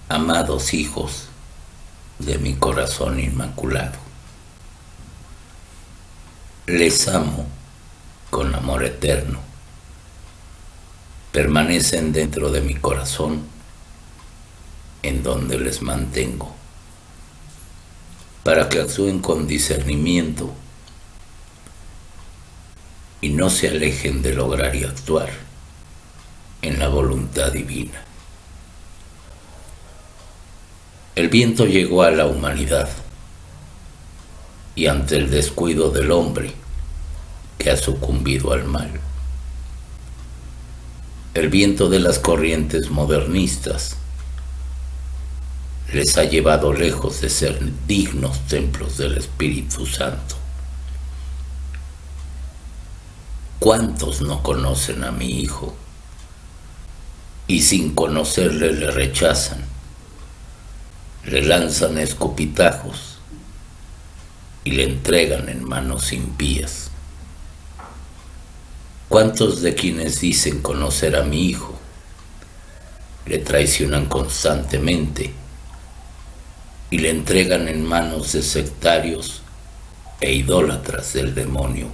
Amados hijos de mi corazón inmaculado, les amo con amor eterno. Permanecen dentro de mi corazón, en donde les mantengo, para que actúen con discernimiento y no se alejen de lograr y actuar en la voluntad divina. El viento llegó a la humanidad y ante el descuido del hombre que ha sucumbido al mal, el viento de las corrientes modernistas les ha llevado lejos de ser dignos templos del Espíritu Santo. ¿Cuántos no conocen a mi Hijo y sin conocerle le rechazan, le lanzan escupitajos y le entregan en manos impías? ¿Cuántos de quienes dicen conocer a mi Hijo le traicionan constantemente y le entregan en manos de sectarios e idólatras del demonio?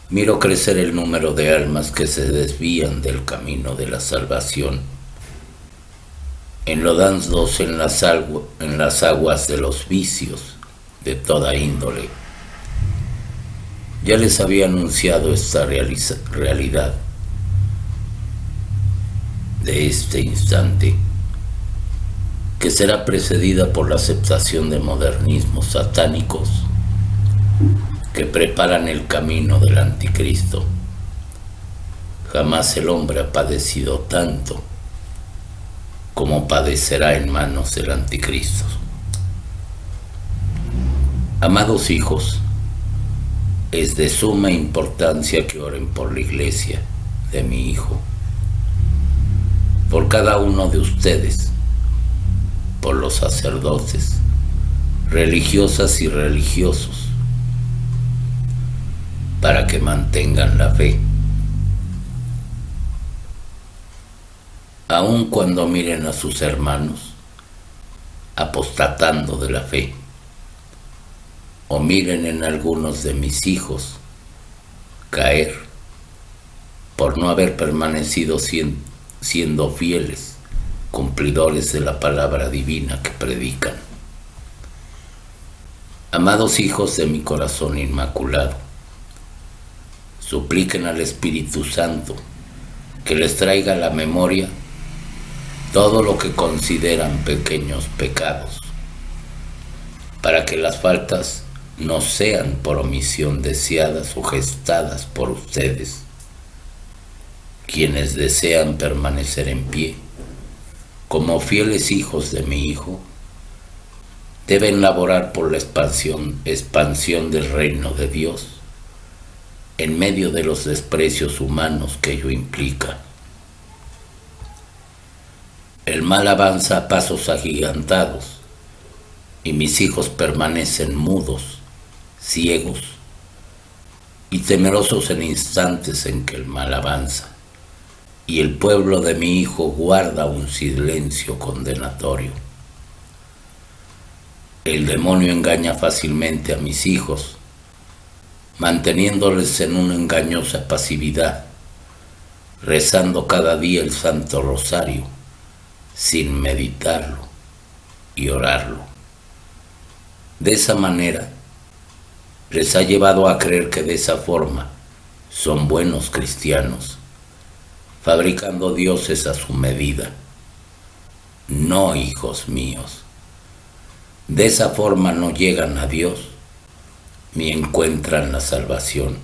Miro crecer el número de almas que se desvían del camino de la salvación, enlodándose en las aguas de los vicios de toda índole. Ya les había anunciado esta realidad de este instante, que será precedida por la aceptación de modernismos satánicos que preparan el camino del anticristo. Jamás el hombre ha padecido tanto como padecerá en manos del anticristo. Amados hijos, es de suma importancia que oren por la iglesia de mi Hijo, por cada uno de ustedes, por los sacerdotes, religiosas y religiosos, para que mantengan la fe. Aun cuando miren a sus hermanos apostatando de la fe, o miren en algunos de mis hijos caer por no haber permanecido siendo fieles, cumplidores de la palabra divina que predican. Amados hijos de mi corazón inmaculado, supliquen al Espíritu Santo que les traiga a la memoria todo lo que consideran pequeños pecados, para que las faltas no sean por omisión deseadas o gestadas por ustedes, quienes desean permanecer en pie como fieles hijos de mi Hijo. Deben laborar por la expansión del reino de Dios en medio de los desprecios humanos que ello implica. El mal avanza a pasos agigantados y mis hijos permanecen mudos, ciegos y temerosos en instantes en que el mal avanza, y el pueblo de mi Hijo guarda un silencio condenatorio. El demonio engaña fácilmente a mis hijos, manteniéndoles en una engañosa pasividad, rezando cada día el Santo Rosario, sin meditarlo y orarlo. De esa manera, les ha llevado a creer que de esa forma son buenos cristianos, fabricando dioses a su medida. No, hijos míos, de esa forma no llegan a Dios ni encuentran la salvación.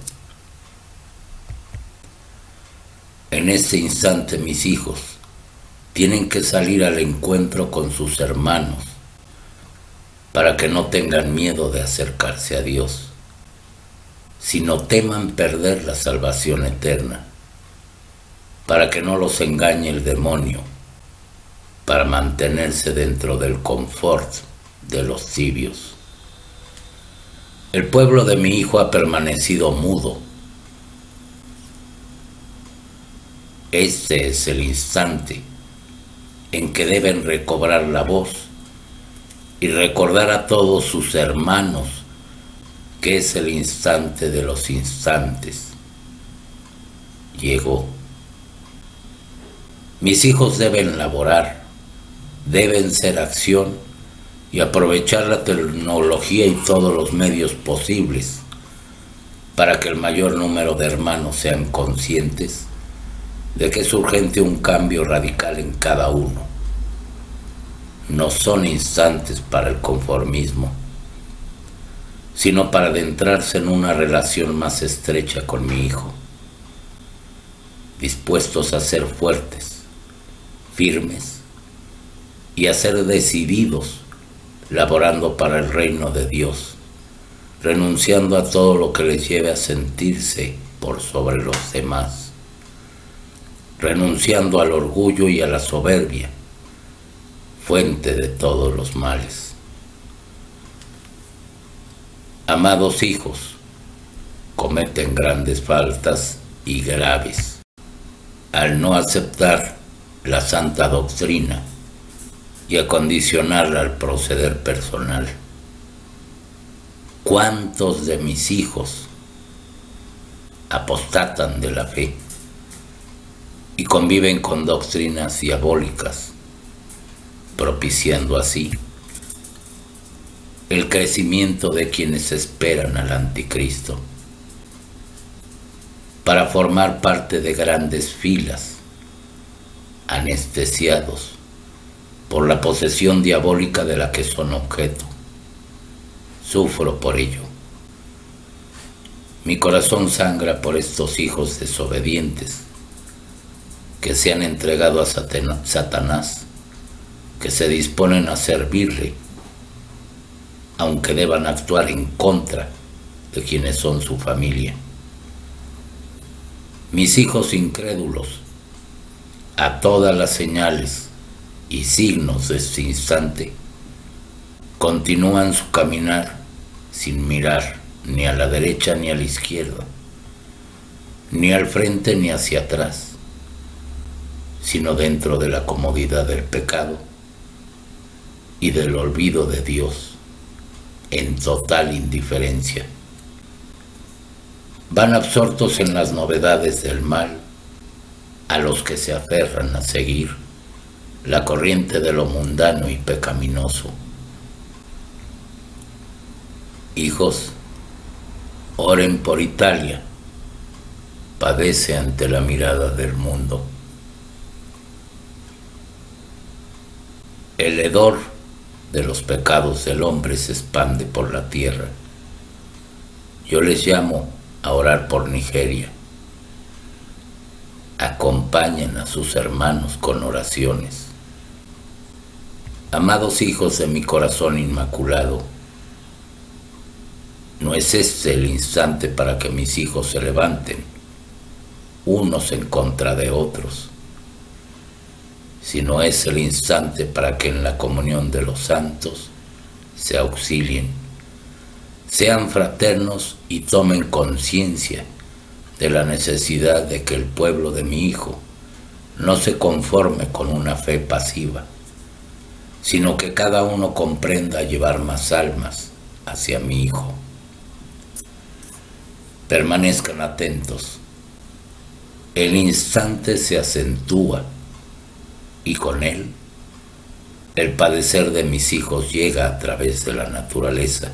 En este instante mis hijos tienen que salir al encuentro con sus hermanos para que no tengan miedo de acercarse a Dios, sino teman perder la salvación eterna, para que no los engañe el demonio, para mantenerse dentro del confort de los tibios. El pueblo de mi Hijo ha permanecido mudo. Este es el instante en que deben recobrar la voz y recordar a todos sus hermanos que es el instante de los instantes. Llegó. Mis hijos deben laborar, deben ser acción y aprovechar la tecnología y todos los medios posibles para que el mayor número de hermanos sean conscientes de que es urgente un cambio radical en cada uno. No son instantes para el conformismo, sino para adentrarse en una relación más estrecha con mi hijo, dispuestos a ser fuertes, firmes y a ser decididos, laborando para el reino de Dios, renunciando a todo lo que les lleve a sentirse por sobre los demás, renunciando al orgullo y a la soberbia, fuente de todos los males. Amados hijos, cometen grandes faltas y graves al no aceptar la santa doctrina y acondicionarla al proceder personal. ¿Cuántos de mis hijos apostatan de la fe y conviven con doctrinas diabólicas, propiciando así el crecimiento de quienes esperan al anticristo, para formar parte de grandes filas, anestesiados por la posesión diabólica de la que son objeto? Sufro por ello. Mi corazón sangra por estos hijos desobedientes que se han entregado a Satanás, que se disponen a servirle, aunque deban actuar en contra de quienes son su familia. Mis hijos incrédulos, a todas las señales y signos de este instante, continúan su caminar sin mirar ni a la derecha ni a la izquierda, ni al frente ni hacia atrás, sino dentro de la comodidad del pecado y del olvido de Dios, en total indiferencia. Van absortos en las novedades del mal, a los que se aferran a seguir la corriente de lo mundano y pecaminoso. Hijos, oren por Italia, padece ante la mirada del mundo. El hedor de los pecados del hombre se expande por la tierra. Yo les llamo a orar por Nigeria. Acompañen a sus hermanos con oraciones. Amados hijos de mi corazón inmaculado, no es este el instante para que mis hijos se levanten, unos en contra de otros, sino es el instante para que en la comunión de los santos se auxilien, sean fraternos y tomen conciencia de la necesidad de que el pueblo de mi hijo no se conforme con una fe pasiva, sino que cada uno comprenda llevar más almas hacia mi hijo. Permanezcan atentos. El instante se acentúa y con él el padecer de mis hijos llega a través de la naturaleza.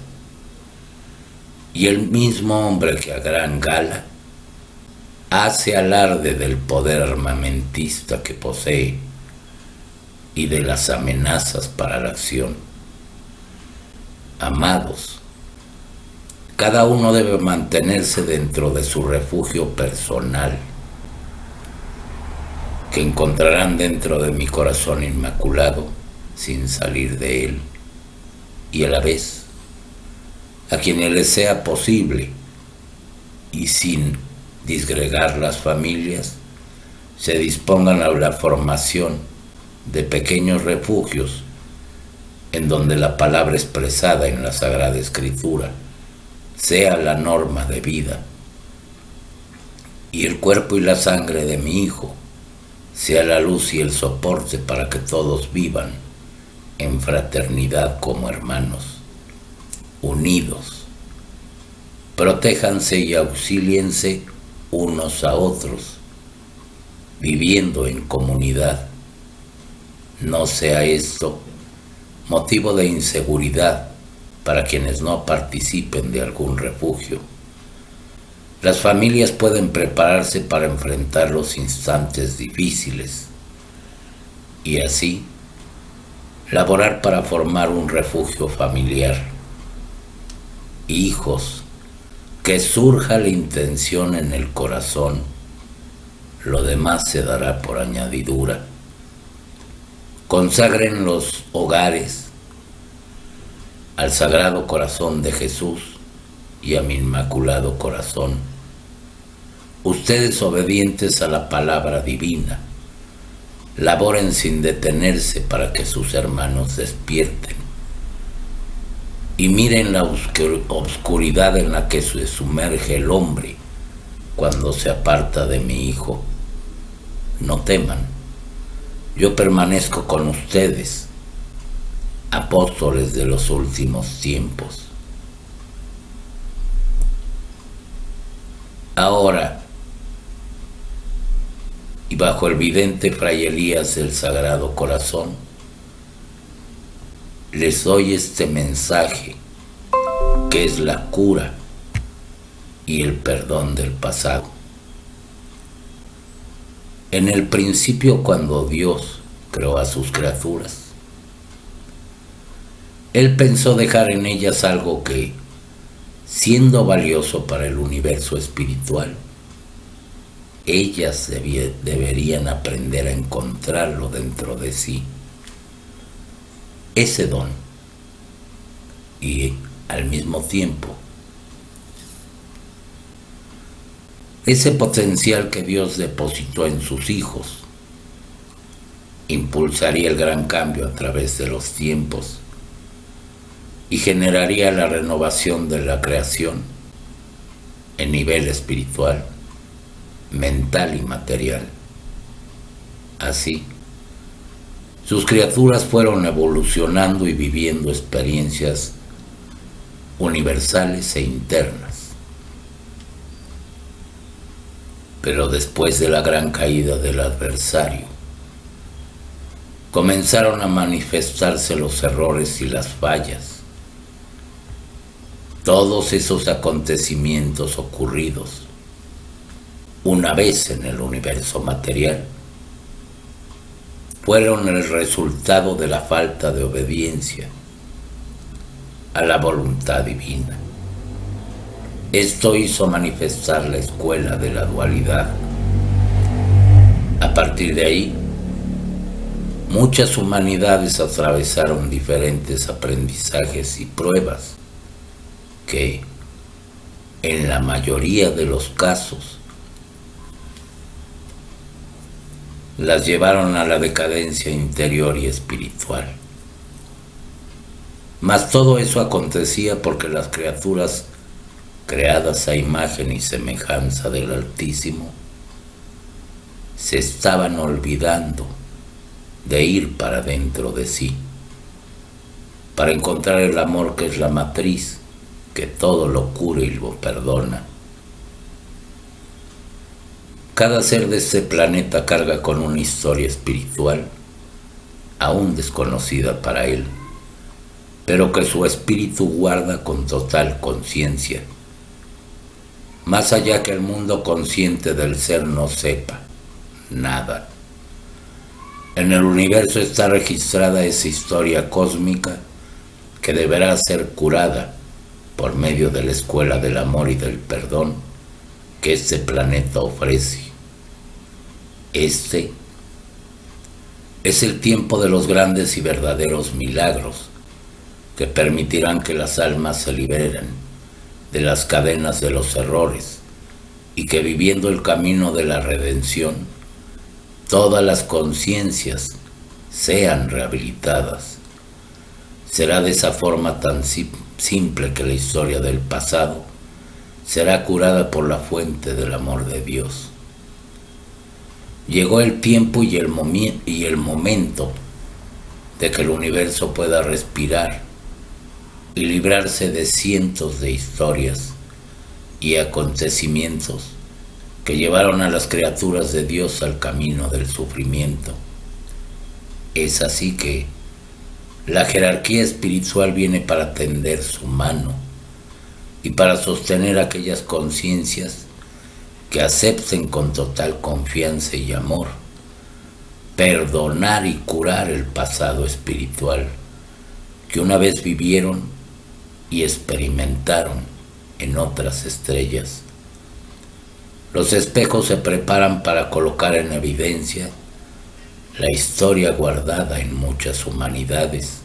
Y el mismo hombre que a gran gala hace alarde del poder armamentista que posee y de las amenazas para la acción. Amados, cada uno debe mantenerse dentro de su refugio personal, que encontrarán dentro de mi corazón inmaculado sin salir de él, y a la vez, a quienes les sea posible y sin disgregar las familias, se dispongan a la formación de pequeños refugios en donde la palabra expresada en la Sagrada Escritura sea la norma de vida y el cuerpo y la sangre de mi hijo sea la luz y el soporte para que todos vivan en fraternidad como hermanos, unidos. Protéjanse y auxíliense unos a otros, viviendo en comunidad. No sea esto motivo de inseguridad para quienes no participen de algún refugio. Las familias pueden prepararse para enfrentar los instantes difíciles y así laborar para formar un refugio familiar. Hijos, que surja la intención en el corazón, lo demás se dará por añadidura. Consagren los hogares al Sagrado Corazón de Jesús y a mi Inmaculado Corazón. Ustedes, obedientes a la palabra divina, laboren sin detenerse para que sus hermanos despierten y miren la oscuridad en la que se sumerge el hombre cuando se aparta de mi Hijo. No teman, yo permanezco con ustedes, apóstoles de los últimos tiempos. Ahora, y bajo el vidente Fray Elías del Sagrado Corazón, les doy este mensaje que es la cura y el perdón del pasado. En el principio, cuando Dios creó a sus criaturas, Él pensó dejar en ellas algo que, siendo valioso para el universo espiritual, ellas deberían aprender a encontrarlo dentro de sí. Ese don, y al mismo tiempo, ese potencial que Dios depositó en sus hijos, impulsaría el gran cambio a través de los tiempos y generaría la renovación de la creación en nivel espiritual, mental y material. Así, sus criaturas fueron evolucionando y viviendo experiencias universales e internas. Pero después de la gran caída del adversario, comenzaron a manifestarse los errores y las fallas. Todos esos acontecimientos ocurridos una vez en el universo material fueron el resultado de la falta de obediencia a la voluntad divina. Esto hizo manifestar la escuela de la dualidad. A partir de ahí, muchas humanidades atravesaron diferentes aprendizajes y pruebas que, en la mayoría de los casos, las llevaron a la decadencia interior y espiritual. Mas todo eso acontecía porque las criaturas creadas a imagen y semejanza del Altísimo se estaban olvidando de ir para dentro de sí, para encontrar el amor que es la matriz, que todo lo cura y lo perdona. Cada ser de este planeta carga con una historia espiritual aún desconocida para él, pero que su espíritu guarda con total conciencia, más allá que el mundo consciente del ser no sepa nada. En el universo está registrada esa historia cósmica que deberá ser curada por medio de la escuela del amor y del perdón que este planeta ofrece. Este es el tiempo de los grandes y verdaderos milagros que permitirán que las almas se liberen de las cadenas de los errores y que, viviendo el camino de la redención, todas las conciencias sean rehabilitadas. Será de esa forma tan simple que la historia del pasado será curada por la fuente del amor de Dios. Llegó el tiempo y el momento de que el universo pueda respirar y librarse de cientos de historias y acontecimientos que llevaron a las criaturas de Dios al camino del sufrimiento. Es así que la jerarquía espiritual viene para tender su mano y para sostener aquellas conciencias que acepten con total confianza y amor perdonar y curar el pasado espiritual que una vez vivieron y experimentaron en otras estrellas. Los espejos se preparan para colocar en evidencia la historia guardada en muchas humanidades,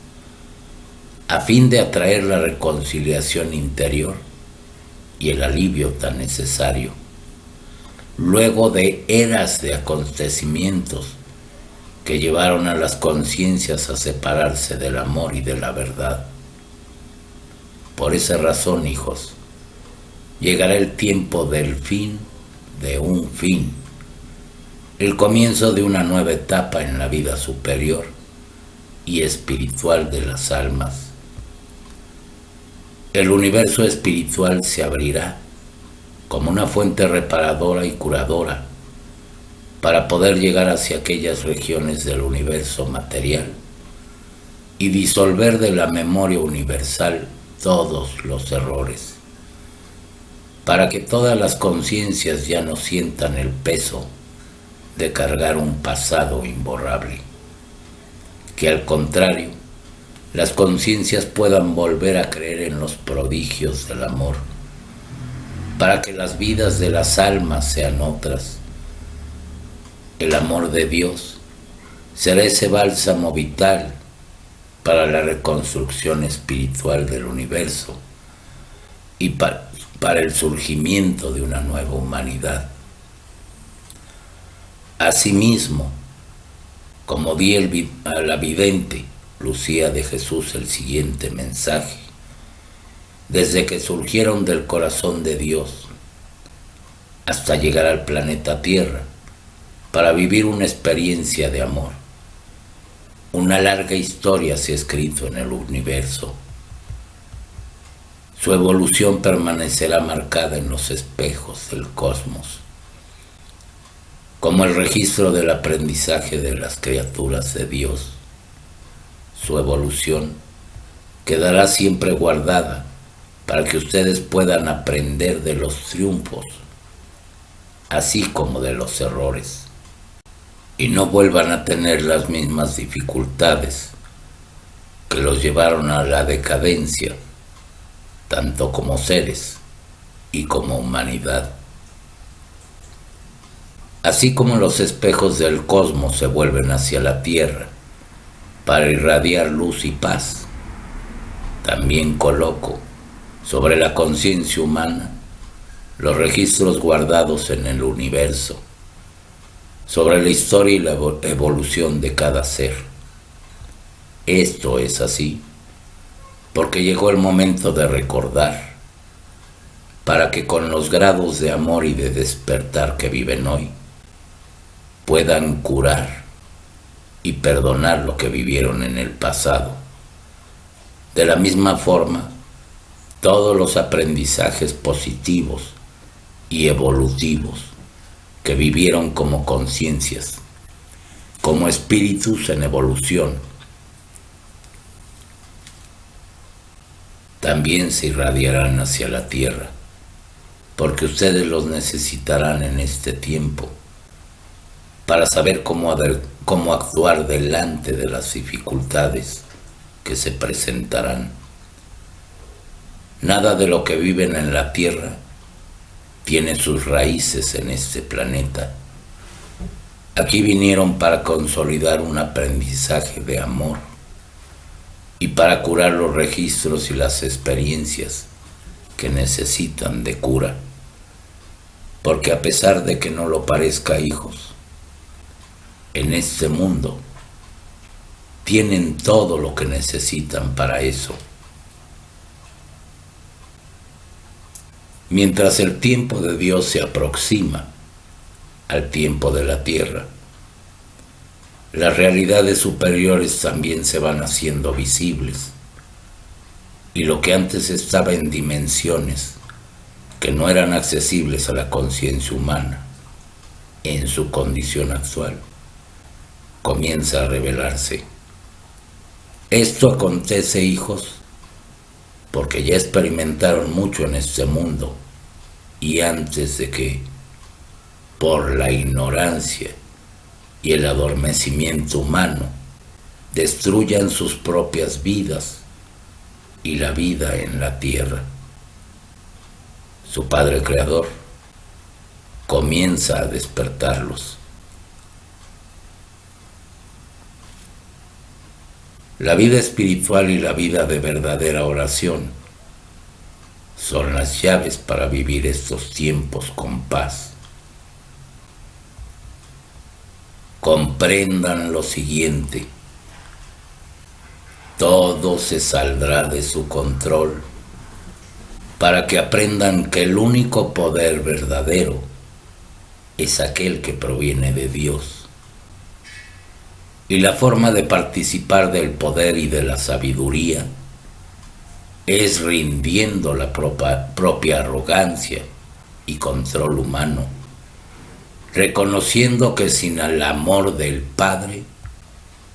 a fin de atraer la reconciliación interior y el alivio tan necesario. Luego de eras de acontecimientos que llevaron a las conciencias a separarse del amor y de la verdad. Por esa razón, hijos, llegará el tiempo del fin de un fin, el comienzo de una nueva etapa en la vida superior y espiritual de las almas. El universo espiritual se abrirá como una fuente reparadora y curadora para poder llegar hacia aquellas regiones del universo material y disolver de la memoria universal todos los errores, para que todas las conciencias ya no sientan el peso de cargar un pasado imborrable, que al contrario, las conciencias puedan volver a creer en los prodigios del amor, para que las vidas de las almas sean otras. El amor de Dios será ese bálsamo vital para la reconstrucción espiritual del universo y para el surgimiento de una nueva humanidad. Asimismo, como di a la vidente Lucía de Jesús el siguiente mensaje: desde que surgieron del corazón de Dios hasta llegar al planeta Tierra para vivir una experiencia de amor, una larga historia se ha escrito en el universo. Su evolución permanecerá marcada en los espejos del cosmos, como el registro del aprendizaje de las criaturas de Dios. Su evolución quedará siempre guardada para que ustedes puedan aprender de los triunfos, así como de los errores, y no vuelvan a tener las mismas dificultades que los llevaron a la decadencia, tanto como seres y como humanidad. Así como los espejos del cosmos se vuelven hacia la Tierra para irradiar luz y paz, también coloco sobre la conciencia humana los registros guardados en el universo, sobre la historia y la evolución de cada ser. Esto es así porque llegó el momento de recordar, para que con los grados de amor y de despertar que viven hoy, puedan curar y perdonar lo que vivieron en el pasado. De la misma forma, todos los aprendizajes positivos y evolutivos que vivieron como conciencias, como espíritus en evolución, también se irradiarán hacia la Tierra, porque ustedes los necesitarán en este tiempo para saber cómo actuar delante de las dificultades que se presentarán. Nada de lo que viven en la Tierra tiene sus raíces en este planeta. Aquí vinieron para consolidar un aprendizaje de amor y para curar los registros y las experiencias que necesitan de cura. Porque a pesar de que no lo parezca, hijos, en este mundo tienen todo lo que necesitan para eso. Mientras el tiempo de Dios se aproxima al tiempo de la Tierra, Las realidades superiores también se van haciendo visibles, y lo que antes estaba en dimensiones que no eran accesibles a la conciencia humana en su condición actual, comienza a revelarse. Esto acontece, hijos, porque ya experimentaron mucho en este mundo, y antes de que, por la ignorancia y el adormecimiento humano, destruyan sus propias vidas y la vida en la tierra, su Padre Creador comienza a despertarlos. La vida espiritual y la vida de verdadera oración son las llaves para vivir estos tiempos con paz. Comprendan lo siguiente: todo se saldrá de su control para que aprendan que el único poder verdadero es aquel que proviene de Dios. Y la forma de participar del poder y de la sabiduría es rindiendo la propia arrogancia y control humano, reconociendo que sin el amor del Padre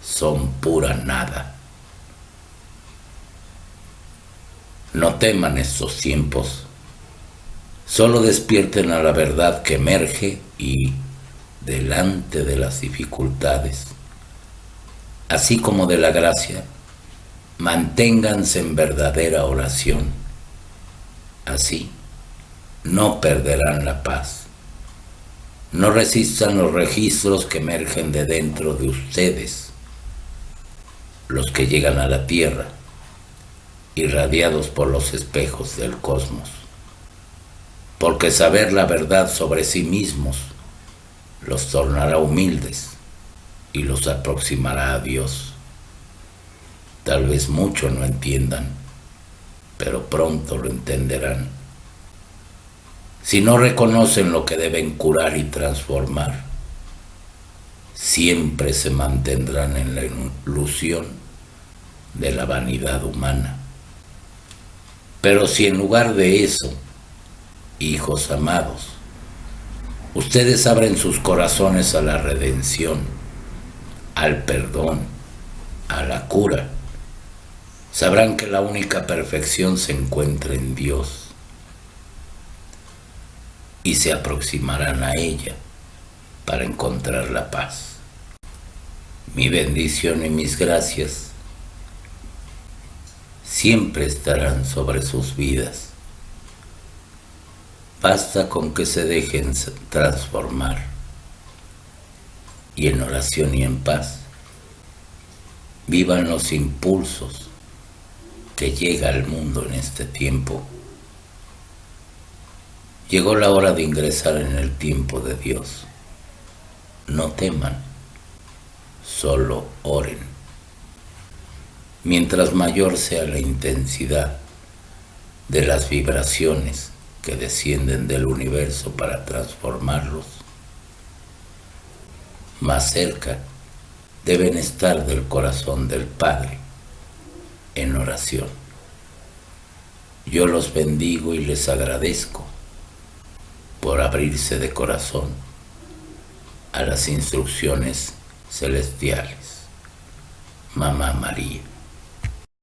son pura nada. No teman estos tiempos, solo despierten a la verdad que emerge y, delante de las dificultades, así como de la gracia, manténganse en verdadera oración. Así no perderán la paz. No resistan los registros que emergen de dentro de ustedes, los que llegan a la tierra, irradiados por los espejos del cosmos. Porque saber la verdad sobre sí mismos los tornará humildes y los aproximará a Dios. Tal vez mucho no entiendan, pero pronto lo entenderán. Si no reconocen lo que deben curar y transformar, siempre se mantendrán en la ilusión de la vanidad humana. Pero si en lugar de eso, hijos amados, ustedes abren sus corazones a la redención, al perdón, a la cura, sabrán que la única perfección se encuentra en Dios y se aproximarán a ella para encontrar la paz. Mi bendición y mis gracias siempre estarán sobre sus vidas. Basta con que se dejen transformar, y en oración y en paz vivan los impulsos que llega al mundo en este tiempo. Llegó la hora de ingresar en el tiempo de Dios. No teman, solo oren. Mientras mayor sea la intensidad de las vibraciones que descienden del universo para transformarlos, más cerca deben estar del corazón del Padre en oración. Yo los bendigo y les agradezco por abrirse de corazón a las instrucciones celestiales. Mamá María.